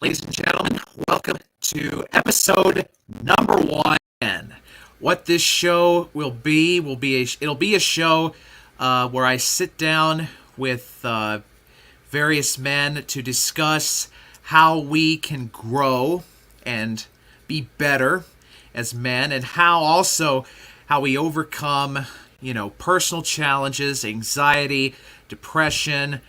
Ladies and gentlemen, welcome to episode number 1. What this show will be it'll be a show where I sit down with various men to discuss how we can grow and be better as men, and how we overcome, personal challenges, anxiety, depression,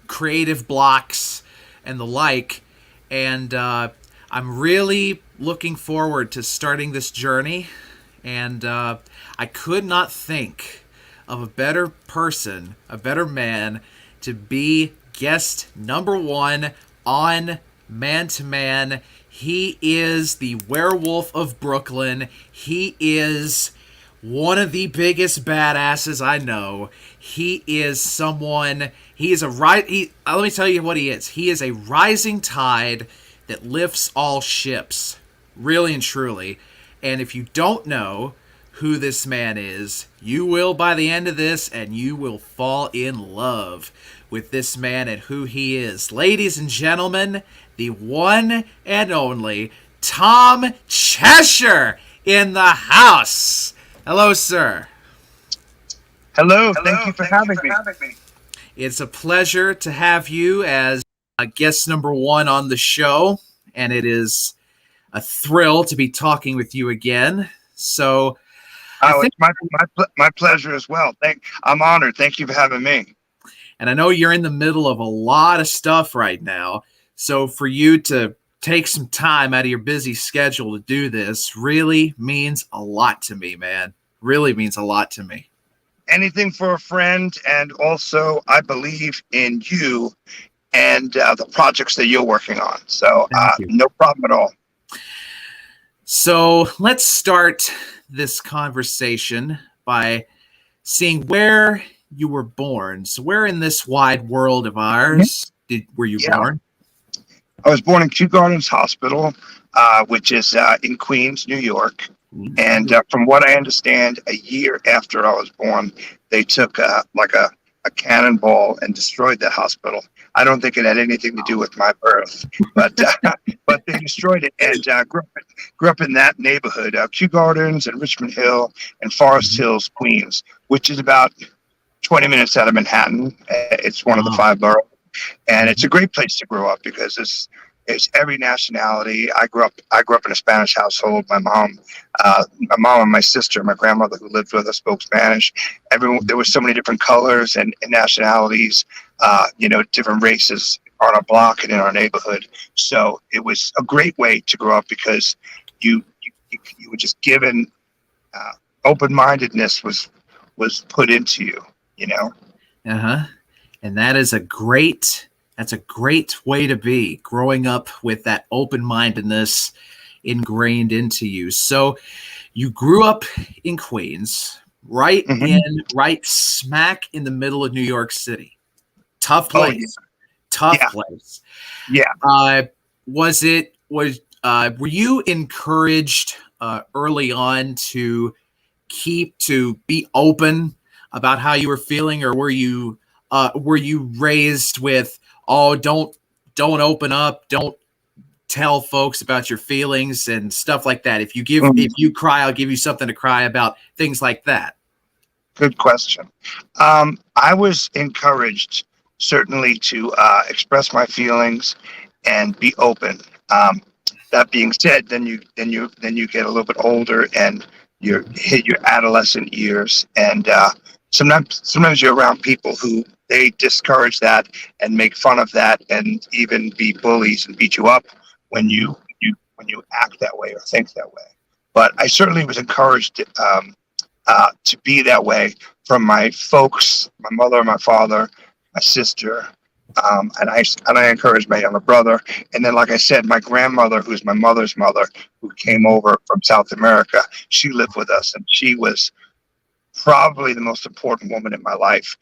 creative blocks, and the like. And I'm really looking forward to starting this journey. And I could not think of a better person, a better man, to be guest number 1 on Man to Man. He is the werewolf of Brooklyn. He is one of the biggest badasses I know. He is let me tell you what he is. He is a rising tide that lifts all ships, really and truly. And if you don't know who this man is, you will by the end of this, and you will fall in love with this man and who he is. Ladies and gentlemen, the one and only Tom Cheshire in the house. Hello, sir. Hello. Thank you for having me. It's a pleasure to have you as guest number 1 on the show, and it is a thrill to be talking with you again. So, it's my pleasure as well. I'm honored. Thank you for having me. And I know you're in the middle of a lot of stuff right now, so for you to take some time out of your busy schedule to do this really means a lot to me, man. Really means a lot to me. Anything for a friend, and also I believe in you and the projects that you're working on. So no problem at all. So let's start this conversation by seeing where you were born. So where in this wide world of ours were you born? I was born in Kew Gardens Hospital, which is in Queens, New York. And from what I understand, a year after I was born, they took a cannonball and destroyed the hospital. I don't think it had anything to do with my birth, but they destroyed it. And grew up in that neighborhood, Kew Gardens and Richmond Hill and Forest Hills, Queens, which is about 20 minutes out of Manhattan. It's one of the 5 boroughs, and it's a great place to grow up because it's every nationality. I grew up in a Spanish household. My mom and my sister, my grandmother who lived with us, spoke Spanish. There were so many different colors and nationalities, different races on our block and in our neighborhood. So it was a great way to grow up because you were just given open-mindedness was put into you, And that is a great way to be, growing up with that open-mindedness ingrained into you. So you grew up in Queens, right smack in the middle of New York City. Tough place. Place. Yeah. Were you encouraged early on to be open about how you were feeling, or were you raised with, don't open up, don't tell folks about your feelings and stuff like that? If you cry, I'll give you something to cry about, things like that? Good question. I was encouraged certainly to express my feelings and be open. That being said, then you get a little bit older and you hit your adolescent years, and sometimes you're around people who they discourage that and make fun of that, and even be bullies and beat you up when you act that way or think that way. But I certainly was encouraged to be that way from my folks, my mother, my father, my sister, and I encouraged my younger brother. And then, like I said, my grandmother, who's my mother's mother, who came over from South America, she lived with us, and she was probably the most important woman in my life.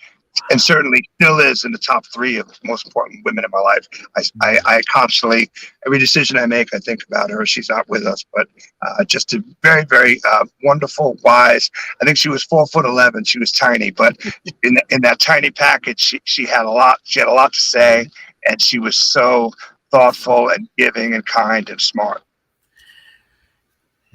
and certainly still is in the top 3 of most important women in my life. I constantly, every decision I make, I think about her. She's not with us, but just a very, very wonderful, wise. I think she was 4'11". She was tiny, but in that tiny package, she had a lot. She had a lot to say, and she was so thoughtful and giving and kind and smart.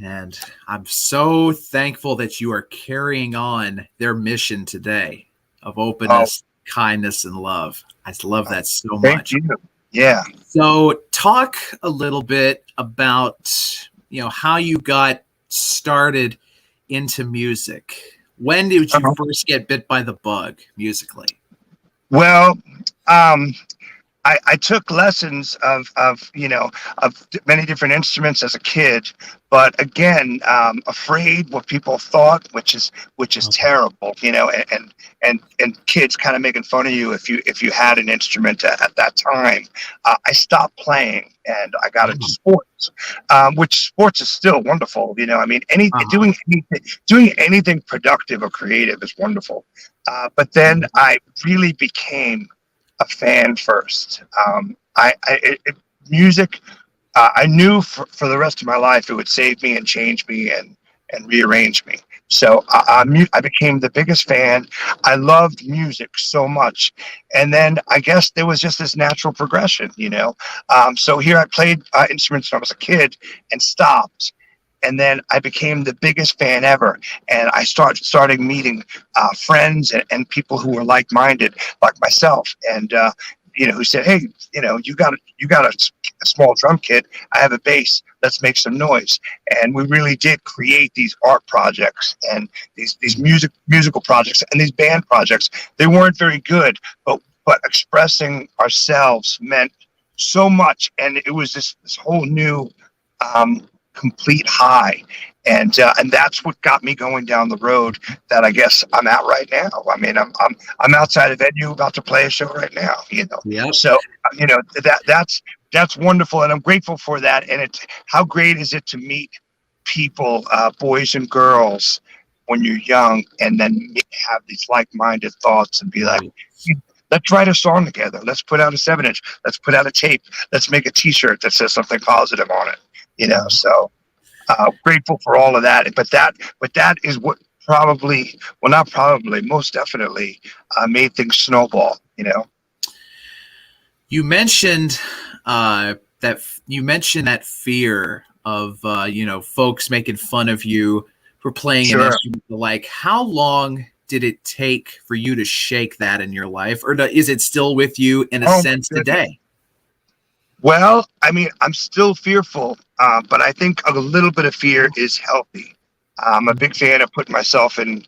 And I'm so thankful that you are carrying on their mission today of Oh, openness, kindness, and love. I love that so thank much. you. Yeah. So talk a little bit about, how you got started into music. When did you Uh-huh. first get bit by the bug musically? Well, I took lessons of many different instruments as a kid, but again, afraid what people thought, which is terrible, and kids kind of making fun of you if you had an instrument at that time. I stopped playing and I got into sports, which sports is still wonderful. I mean, doing anything productive or creative is wonderful. But then I really became a fan first. Music, I knew for the rest of my life it would save me and change me and rearrange me. So I became the biggest fan. I loved music so much. And then I guess there was just this natural progression. So here I played instruments when I was a kid and stopped. And then I became the biggest fan ever. And I started meeting friends and people who were like-minded, like myself. And, who said, hey, you got a small drum kit. I have a bass. Let's make some noise. And we really did create these art projects and these musical projects and these band projects. They weren't very good, but expressing ourselves meant so much. And it was this whole new complete high, and that's what got me going down the road that I guess I'm at right now. I mean, I'm outside of Edu about to play a show right now. Yep. So that's wonderful, and I'm grateful for that. And how great is it to meet people, boys and girls, when you're young, and then have these like-minded thoughts and be like, let's write a song together. Let's put out a 7-inch. Let's put out a tape. Let's make a T-shirt that says something positive on it. So grateful for all of that. But that is what most definitely made things snowball. You mentioned that fear of folks making fun of you for playing an instrument. Like, how long did it take for you to shake that in your life, or is it still with you in a sense today? Well, I mean, I'm still fearful, but I think a little bit of fear is healthy. I'm a big fan of putting myself in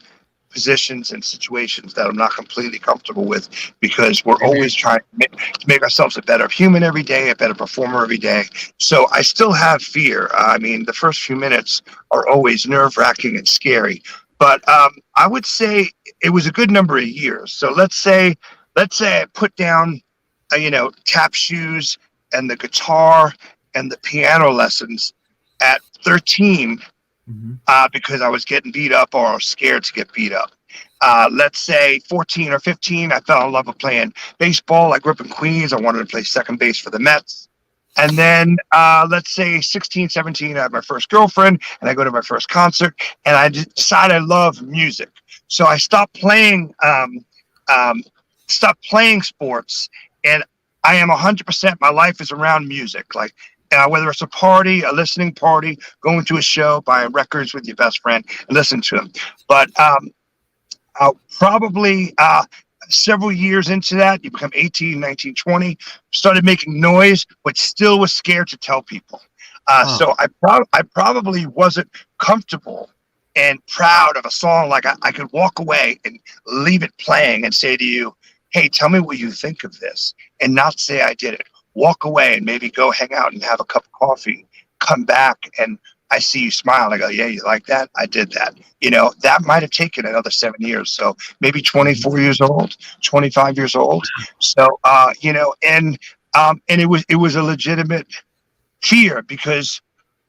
positions and situations that I'm not completely comfortable with, because we're always trying to make ourselves a better human every day, a better performer every day. So I still have fear. I mean, the first few minutes are always nerve-wracking and scary, but I would say it was a good number of years. So let's say I put down, tap shoes and the guitar and the piano lessons at 13, because I was getting beat up or scared to get beat up. Let's say 14 or 15, I fell in love with playing baseball. I grew up in Queens. I wanted to play second base for the Mets. And then let's say 16, 17, I have my first girlfriend and I go to my first concert and I decide I love music. So I stopped playing sports, and I am 100%. My life is around music. Like, whether it's a party, a listening party, going to a show, buying records with your best friend and listening to them. But probably several years into that, you become 18, 19, 20, started making noise, but still was scared to tell people. So I probably wasn't comfortable and proud of a song. Like I could walk away and leave it playing and say to you, hey, tell me what you think of this, and not say I did it. Walk away and maybe go hang out and have a cup of coffee, come back, and I see you smile. I go, yeah, you like that? I did that. That might have taken another 7 years. So maybe 24 years old, 25 years old. So, and it was a legitimate fear, because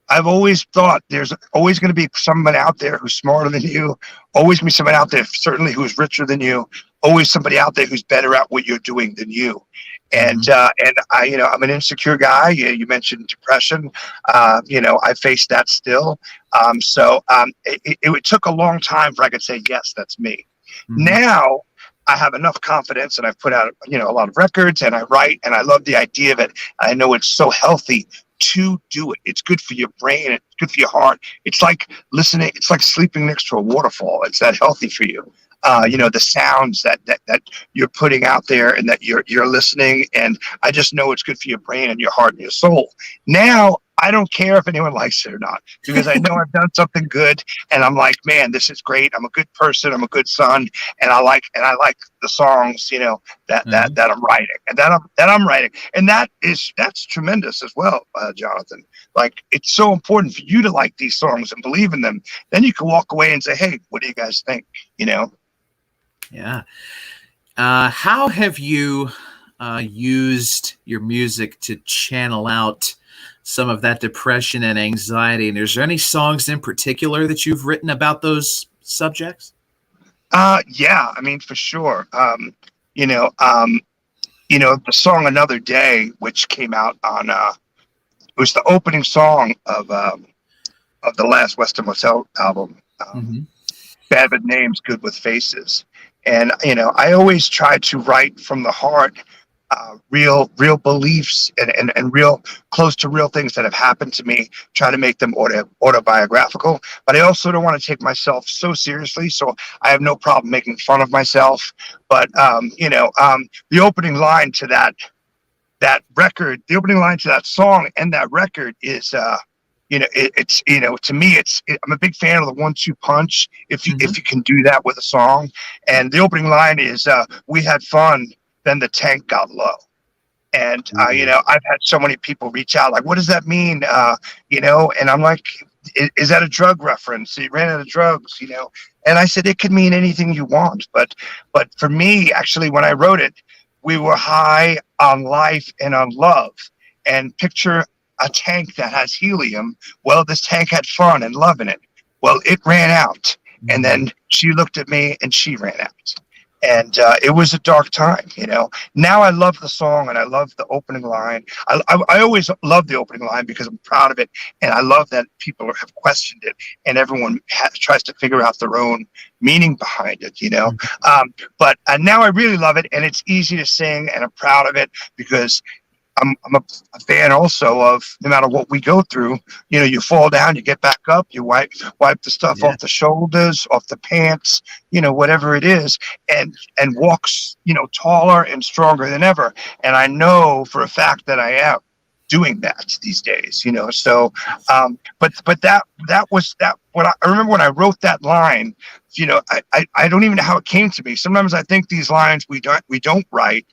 I've always thought there's always going to be someone out there who's smarter than you, always be someone out there certainly who's richer than you, always somebody out there who's better at what you're doing than you. And I'm an insecure guy. You mentioned depression. I face that still. It took a long time for I could say, yes, that's me. Now I have enough confidence, and I've put out, a lot of records, and I write, and I love the idea of it. I know it's so healthy to do it. It's good for your brain. It's good for your heart. It's like listening. It's like sleeping next to a waterfall. It's that healthy for you. The sounds that you're putting out there and that you're listening. And I just know it's good for your brain and your heart and your soul. Now, I don't care if anyone likes it or not, because I know I've done something good, and I'm like, man, this is great. I'm a good person. I'm a good son, and I like the songs, that I'm writing, and that I'm writing, and that's tremendous as well, Jonathan. Like, it's so important for you to like these songs and believe in them. Then you can walk away and say, hey, what do you guys think? Yeah. How have you used your music to channel out some of that depression and anxiety? And is there any songs in particular that you've written about those subjects? Yeah, I mean, for sure. The song "Another Day," which came out on, it was the opening song of the last Western Motel album. Mm-hmm. Bad with Names, Good with Faces. And, I always try to write from the heart, real beliefs and real close to real things that have happened to me, try to make them autobiographical. But I also don't want to take myself so seriously. So I have no problem making fun of myself. But, the opening line to that record, the opening line to that song and that record is, it's to me, I'm a big fan of the 1-2 punch. If you can do that with a song, and the opening line is, "We had fun, then the tank got low." And I've had so many people reach out, like, "What does that mean?" And I'm like, "Is that a drug reference? You ran out of drugs?" And I said, it could mean anything you want, but for me, actually, when I wrote it, we were high on life and on love, and picture a tank that has helium. Well, this tank had fun and love in it. Well, it ran out. And then she looked at me and she ran out. And it was a dark time, Now I love the song and I love the opening line. I always love the opening line because I'm proud of it. And I love that people have questioned it and everyone tries to figure out their own meaning behind it, But now I really love it, and it's easy to sing, and I'm proud of it because I'm a fan also of, no matter what we go through, you fall down, you get back up, you wipe the stuff off the shoulders, off the pants, whatever it is, and walks, taller and stronger than ever. And I know for a fact that I am doing that these days, So, but that was that. When I remember when I wrote that line, I don't even know how it came to me. Sometimes I think these lines we don't write,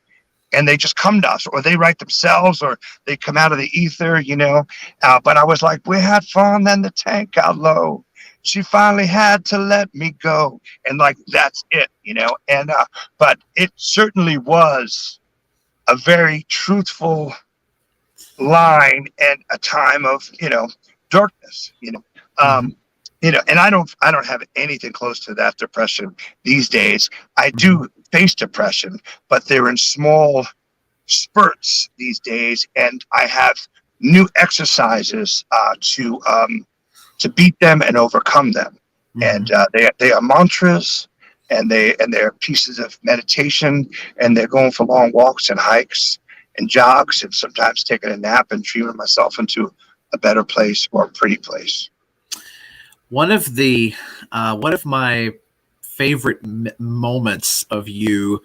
and they just come to us, or they write themselves, or they come out of the ether, But I was like, we had fun, then the tank got low. She finally had to let me go. And like, that's it, And, but it certainly was a very truthful line and a time of, darkness, and I don't have anything close to that depression these days. I do face depression, but they're in small spurts these days, and I have new exercises to beat them and overcome them. And they are mantras, and they're pieces of meditation, and they're going for long walks and hikes and jogs, and sometimes taking a nap and dreaming myself into a better place or a pretty place. One of my favorite moments of you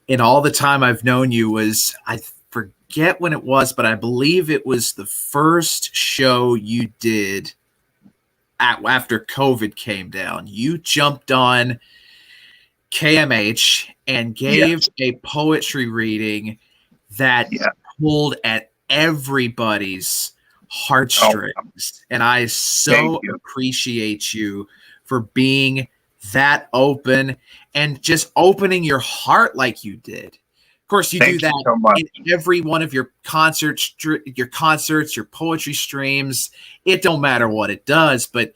in all the time I've known you was, I forget when it was, but I believe it was the first show you did after COVID came down. You jumped on KMH and gave a poetry reading that pulled at everybody's heartstrings. And I so appreciate you for being that open and just opening your heart like you did. Of course, you do that in every one of your concerts, your poetry streams. It don't matter what it does, but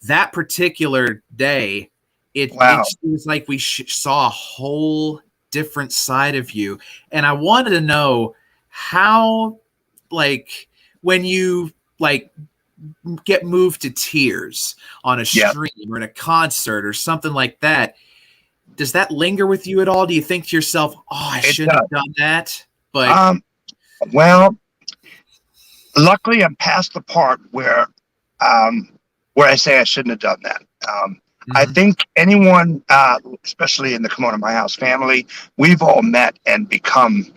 that particular day, it was like we saw a whole different side of you. And I wanted to know how, like, when you get moved to tears on a stream or in a concert or something like that, does that linger with you at all? Do you think to yourself, "Oh, I It shouldn't does. have done that"? But Well, luckily, I'm past the part where I say I shouldn't have done that. I mhm. think anyone, especially in the Come On to My House family, we've all met and become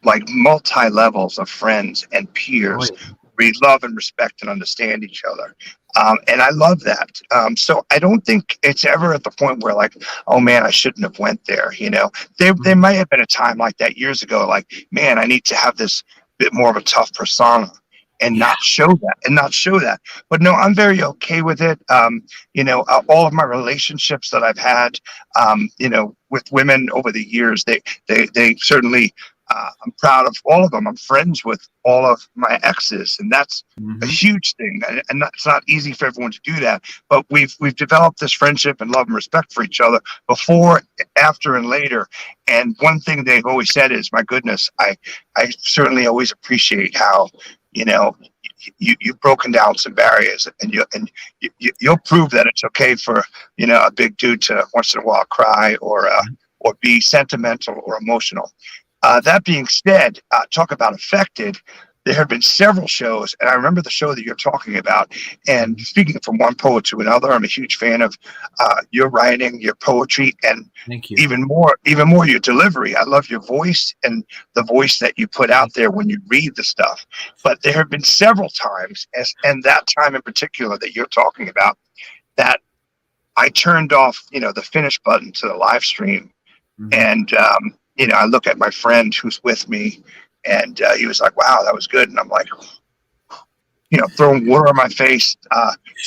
like multi levels of friends and Oh, peers. yeah. We love and respect and understand each other. And I love that. So I don't think it's ever at the point where like, oh man, I shouldn't have went there. There Mhm. might have been a time like that years ago. Like, man, I need to have this bit more of a tough persona and Yeah. not show that. But no, I'm very okay with it. All of my relationships that I've had, with women over the years, they certainly, I'm proud of all of them. I'm friends with all of my exes, and that's a Mhm. huge thing. And it's not easy for everyone to do that. But we've developed this friendship and love and respect for each other before, after, and later. And one thing they've always said is, "My goodness, I certainly always appreciate how you know." You've broken down some barriers, and you'll prove that it's okay for a big dude to once in a while cry or be sentimental or emotional. That being said, talk about affected. There have been several shows, and I remember the show that you're talking about. And Mhm. speaking from one poet to another, I'm a huge fan of your writing, your poetry, and Thank you. even more your delivery. I love your voice and the voice that you put out Thank there when you read the stuff. But there have been several times, and that time in particular that you're talking about, that I turned off, the finish button to the live stream. you. Mhm. And I look at my friend who's with me, and he was like, "Wow, that was good." And I'm like, throwing water on my face.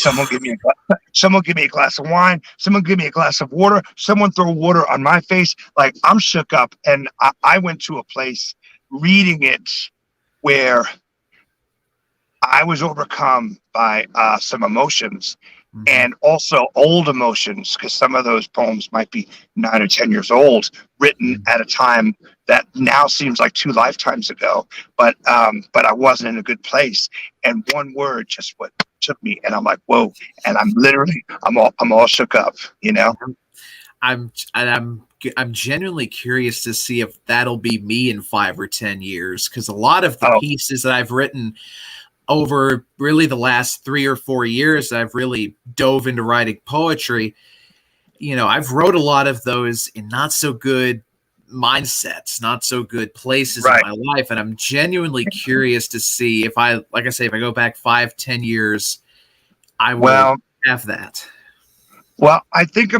Someone give me a glass of wine. Someone give me a glass of water. Someone throw water on my face. Like, I'm shook up, and I went to a place reading it where I was overcome by some emotions, Mhm. and also old emotions, because some of those poems might be 9 or 10 years old, written Mhm. at a time that now seems like two lifetimes ago. But I wasn't in a good place, and one word just what took me, and I'm like, whoa, and I'm all shook up, you know. I'm genuinely curious to see if that'll be me in 5 or 10 years, because a lot of the Oh, pieces that I've written over really the last 3 or 4 years, I've really dove into writing poetry. I've wrote a lot of those in not so good mindsets, not so good places in right. my life. And I'm genuinely curious to see if like I say, if I go back 5, 10 years, I will Well, have that. I think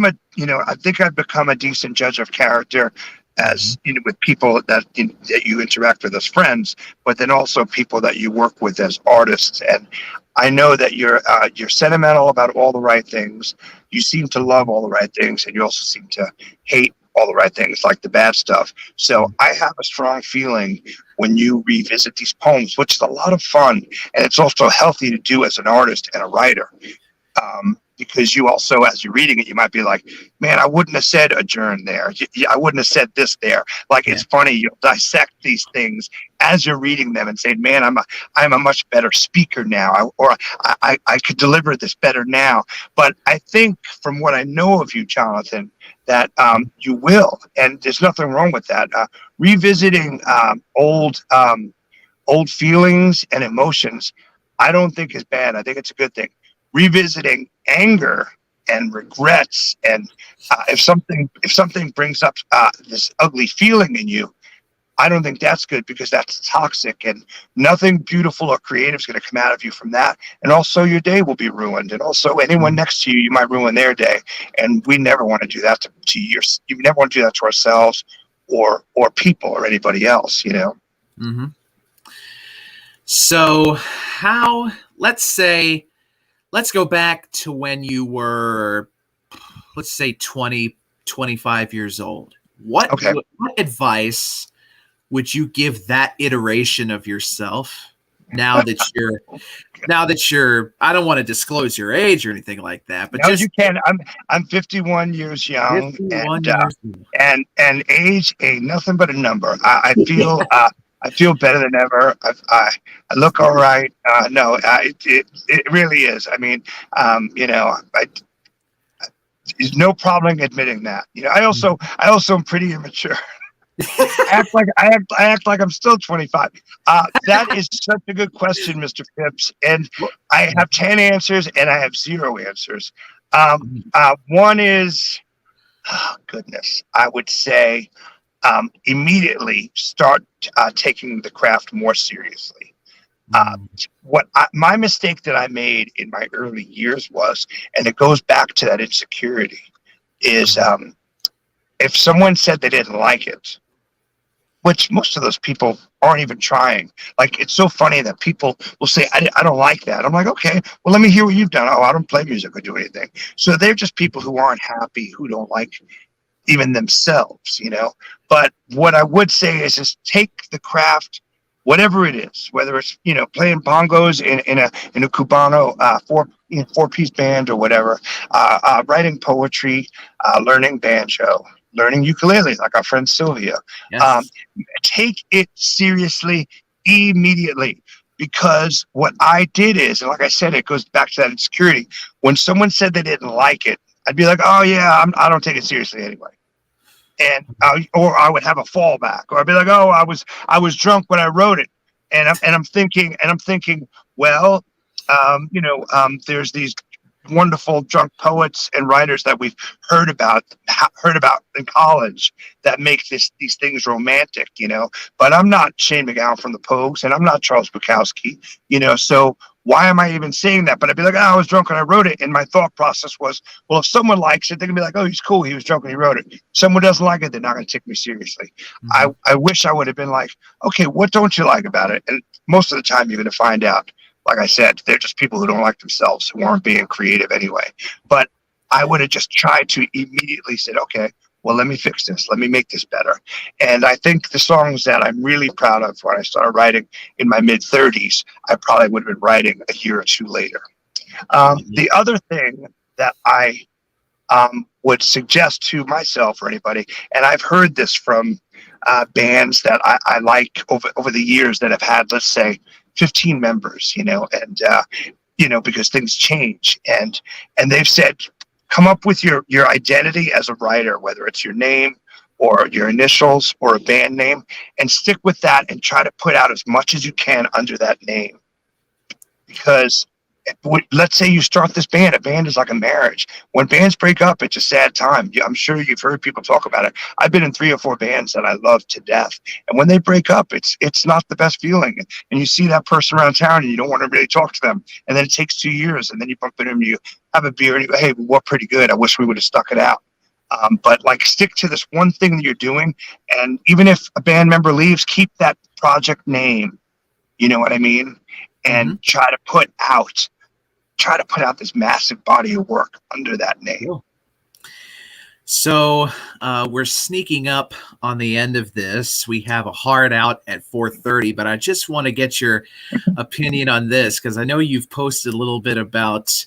I've become a decent judge of character, Mhm. as with people that you interact with as friends, but then also people that you work with as artists. And I know that you're sentimental about all the right things. You seem to love all the right things, and you also seem to hate all the right things, like the bad stuff. So Mhm. I have a strong feeling when you revisit these poems, which is a lot of fun, and it's also healthy to do as an artist and a writer, because you also, as you're reading it, you might be like, man, I wouldn't have said adjourn there. I wouldn't have said this there. Like, Yeah. it's funny, you'll dissect these things as you're reading them and say, man, I'm a much better speaker now, or I could deliver this better now. But I think, from what I know of you, Jonathan, that you will, and there's nothing wrong with that. Revisiting old feelings and emotions, I don't think is bad. I think it's a good thing. Revisiting anger and regrets, and if something brings up this ugly feeling in you, I don't think that's good, because that's toxic, and nothing beautiful or creative is going to come out of you from that. And also, your day will be ruined, and also anyone Mhm. next to you, you might ruin their day. And we never want to do that to you never want to do that to ourselves, or people, or anybody else. Mhm. So, how, let's say, let's go back to when you were, let's say, 20, 25 years old. Okay. What advice would you give that iteration of yourself now that you're I don't want to disclose your age or anything like that, but No, you just can. I'm 51 years young, 51 and years old. age ain't nothing but a number. I feel better than ever. I look all right. No, it really is. I mean, I There's no problem admitting that. I also am pretty immature. I act like I'm still 25. That is such a good question, Mr. Phipps. And I have 10 answers and I have 0 answers. One is, oh, goodness, I would say immediately start taking the craft more seriously. My mistake that I made in my early years was, and it goes back to that insecurity, is if someone said they didn't like it, which most of those people aren't even trying. Like, it's so funny that people will say, I don't like that. I'm like, okay, well, let me hear what you've done. Oh, I don't play music or do anything. So they're just people who aren't happy, who don't like even themselves, But what I would say is just take the craft, whatever it is, whether it's, playing bongos in a Cubano 4-piece band or whatever, writing poetry, learning banjo, learning ukulele, like our friend Sylvia. Yes. Take it seriously immediately, because what I did is, and like I said, it goes back to that insecurity. When someone said they didn't like it, I'd be like, oh yeah, I don't take it seriously anyway. And or I would have a fallback, or I'd be like, oh, I was drunk when I wrote it, and I'm thinking, well, there's these wonderful drunk poets and writers that we've heard about in college that make these things romantic, But I'm not Shane MacGowan from the Pogues, and I'm not Charles Bukowski, So why am I even saying that? But I'd be like, oh, I was drunk when I wrote it. And my thought process was, well, if someone likes it, they're gonna be like, oh, he's cool. He was drunk when he wrote it. If someone doesn't like it, they're not gonna take me seriously. I wish I would have been like, okay, what don't you like about it? And most of the time you're gonna find out, like I said, they're just people who don't like themselves, who aren't being creative anyway. But I would have just tried to immediately said, okay, well, let me fix this. Let me make this better. And I think the songs that I'm really proud of when I started writing in my mid-30s, I probably would have been writing a year or 2 later. The other thing that I would suggest to myself or anybody, and I've heard this from bands that I like over the years that have had, let's say, 15 members, and because things change, and they've said, come up with your identity as a writer, whether it's your name or your initials or a band name, and stick with that and try to put out as much as you can under that name. Because let's say you start this band. A band is like a marriage. When bands break up, it's a sad time. I'm sure you've heard people talk about it. I've been in 3 or 4 bands that I love to death, and when they break up, it's not the best feeling. And you see that person around town, and you don't want to really talk to them. And then it takes 2 years, and then you bump into them, and you have a beer, and you go, "Hey, we're pretty good. I wish we would have stuck it out." But like, stick to this one thing that you're doing, and even if a band member leaves, keep that project name. You know what I mean? And try to put out this massive body of work under that name. Cool. So we're sneaking up on the end of this. We have a hard out at 4:30, but I just want to get your opinion on this, because I know you've posted a little bit about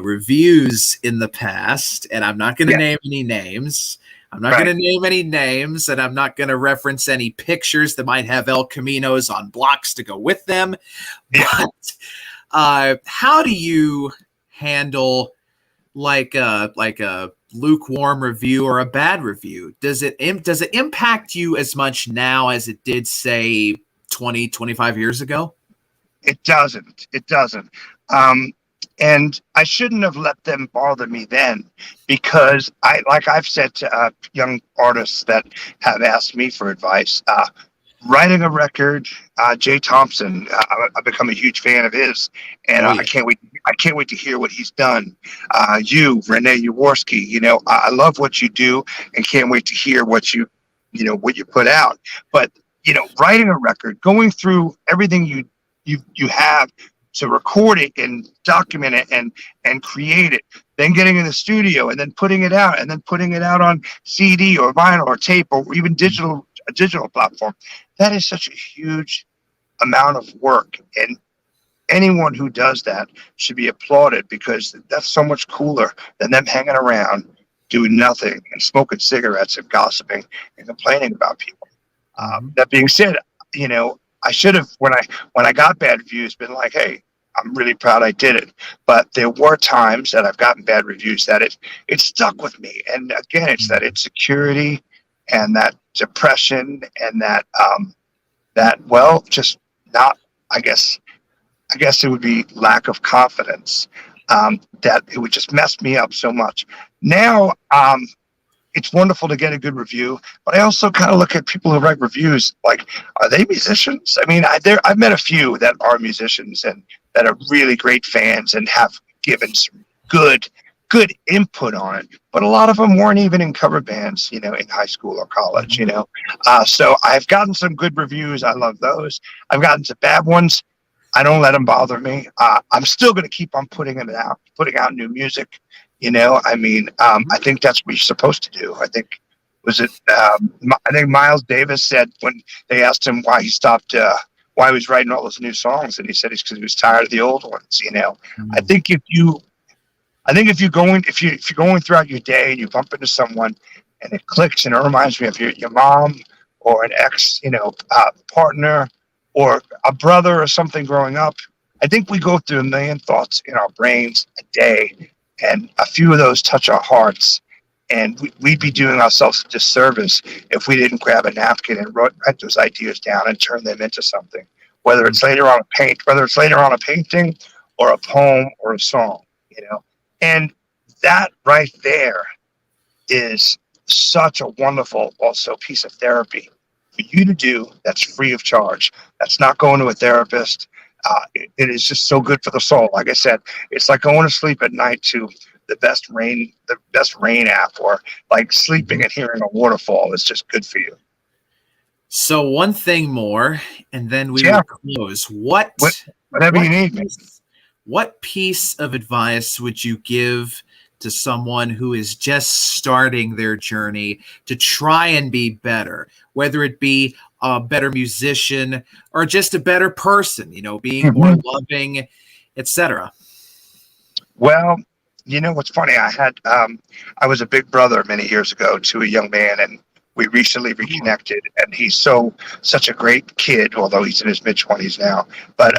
reviews in the past, and I'm not going to name any names. I'm not going to name any names, and I'm not going to reference any pictures that might have El Caminos on blocks to go with them. But how do you handle like a lukewarm review or a bad review? Does it impact you as much now as it did, say, 20, 25 years ago? It doesn't. And I shouldn't have let them bother me then, because I've said to young artists that have asked me for advice, writing a record, Jay Thompson, I've become a huge fan of his, and I can't wait to hear what he's done. You, Renée Yaworsky, I love what you do and can't wait to hear what you put out. But, writing a record, going through everything you have to record it and document it and create it, then getting in the studio and then putting it out on CD or vinyl or tape or even a digital platform. That is such a huge amount of work, and anyone who does that should be applauded, because that's so much cooler than them hanging around doing nothing and smoking cigarettes and gossiping and complaining about people. That being said, I should have, when I got bad reviews, been like, hey, I'm really proud I did it. But there were times that I've gotten bad reviews that it stuck with me. And again, it's that insecurity and that depression and just not, I guess, it would be lack of confidence, that it would just mess me up so much. Now, it's wonderful to get a good review, but I also kind of look at people who write reviews like, are they musicians? I mean, I've met a few that are musicians and that are really great fans and have given some good input on it. But a lot of them weren't even in cover bands, in high school or college, So I've gotten some good reviews. I love those. I've gotten some bad ones. I don't let them bother me. I'm still going to keep on putting out new music. I think that's what you're supposed to do. I think Miles Davis said when they asked him why he stopped, why he was writing all those new songs, and he said it's because he was tired of the old ones. I think if you're going throughout your day and you bump into someone and it clicks and it reminds me of your mom or an ex, partner or a brother or something growing up, I think we go through a million thoughts in our brains a day. And a few of those touch our hearts, and we'd be doing ourselves a disservice if we didn't grab a napkin and write those ideas down and turn them into something. Whether it's later on a painting, or a poem, or a song, And that right there is such a wonderful, also, piece of therapy for you to do. That's free of charge. That's not going to a therapist. It is just so good for the soul. Like I said, it's like going to sleep at night to the best rain app, or like sleeping and hearing a waterfall is just good for you. So one thing more, and then we will close. Whatever you need. What piece of advice would you give to someone who is just starting their journey to try and be better, whether it be a better musician or just a better person, being more loving, etc.? Well, what's funny? I was a big brother many years ago to a young man, and we recently reconnected, and he's such a great kid, although he's in his mid-20s now. But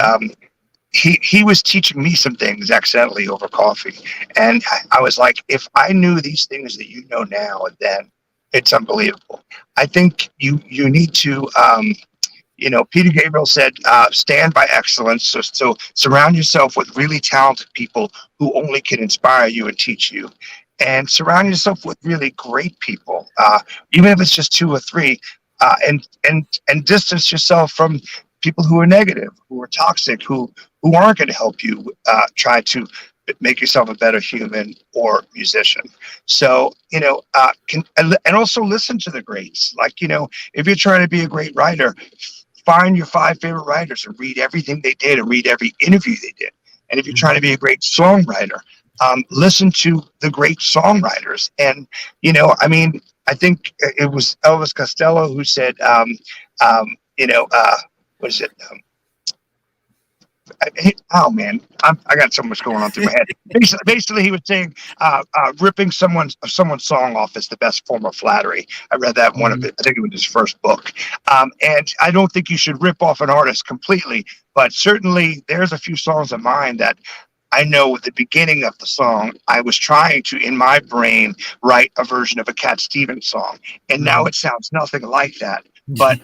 he was teaching me some things accidentally over coffee. And I was like, if I knew these things that you know now, then it's unbelievable. I think you need to, Peter Gabriel said, stand by excellence. So surround yourself with really talented people who only can inspire you and teach you. And surround yourself with really great people, even if it's just two or three, and distance yourself from people who are negative, who are toxic, who aren't going to help you try to make yourself a better human or musician. So, and also listen to the greats. Like, if you're trying to be a great writer, find your 5 favorite writers and read everything they did and read every interview they did. And if you're trying to be a great songwriter, listen to the great songwriters. And, I think it was Elvis Costello who said, what is it? I got so much going on through my head. Basically, he was saying ripping someone's song off is the best form of flattery. I read that one of it. I think it was his first book. And I don't think you should rip off an artist completely, but certainly there's a few songs of mine that I know at the beginning of the song, I was trying to, in my brain, write a version of a Cat Stevens song, and now it sounds nothing like that. But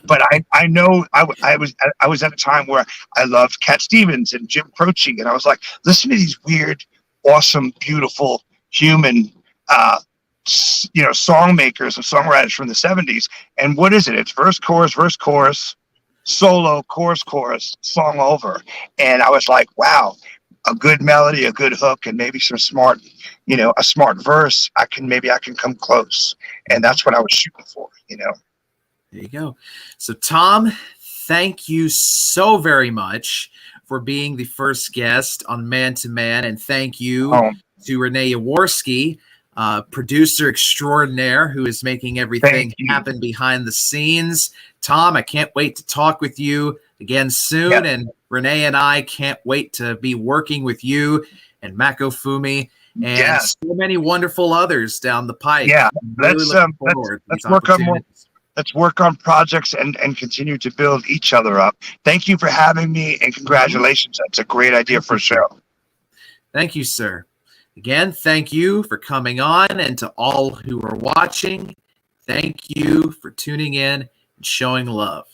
I know I was at a time where I loved Cat Stevens and Jim Croce, and I was like, listen to these weird, awesome, beautiful human, song makers and songwriters from the 70s. And what is it? It's verse, chorus, solo, chorus, song over. And I was like, wow. A good melody, a good hook, and maybe some smart, a smart verse. I can come close, and that's what I was shooting for. There you go. So, Tom, thank you so very much for being the first guest on Man to Man, and thank you to Renée Yaworsky, producer extraordinaire, who is making everything happen behind the scenes. Tom, I can't wait to talk with you again soon, and Renée and I can't wait to be working with you and Mako Fumi and so many wonderful others down the pipe. Yeah, let's work on more. let's work on projects and continue to build each other up. Thank you for having me, and congratulations. That's a great idea for a show. Thank you, sir. Again, thank you for coming on, and to all who are watching, thank you for tuning in and showing love.